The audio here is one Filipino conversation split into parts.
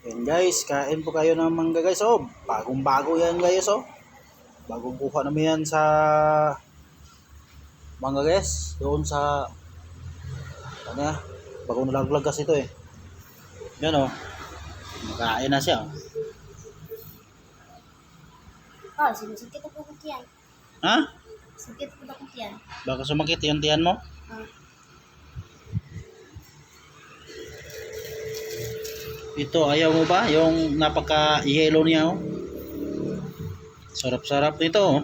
Yan guys, kain po kayo ng mangga guys. Oh, bagong bago yan guys. Oh, bagong kuha namin yan sa mangga guys. Doon sa ano ya, bagong nalaglag kasi ito eh. Yan oh, makain na siya. Oh, sinusukit ako ng tiyan. Ha? Sukit ko ng tiyan. Baka sumakit yung tiyan mo? Ah, Ito, ayaw mo ba? Yung napaka-yellow niya oh. Sarap-sarap nito oh.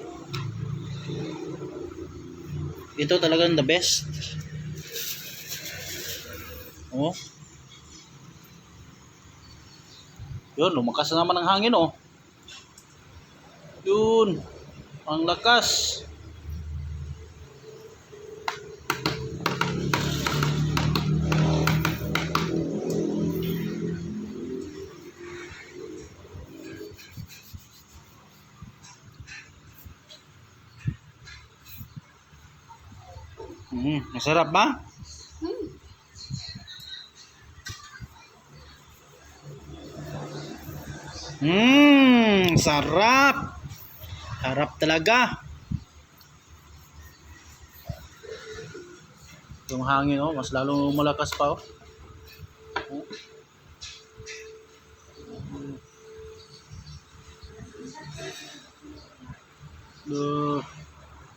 Ito talagang the best. Oh. Yun, lumakas na naman ang hangin oh. Yun. Ang lakas. Masarap ba? Sarap. Harap talaga. Yung hangin oh, mas lalong malakas pa oh.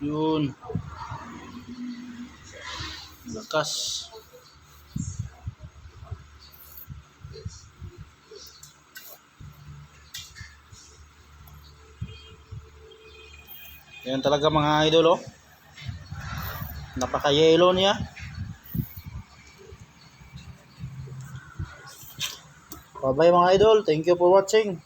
Yun. Lakas. Yan talaga mga idol oh. Napaka-yellow niya. Bye bye mga idol. Thank you for watching.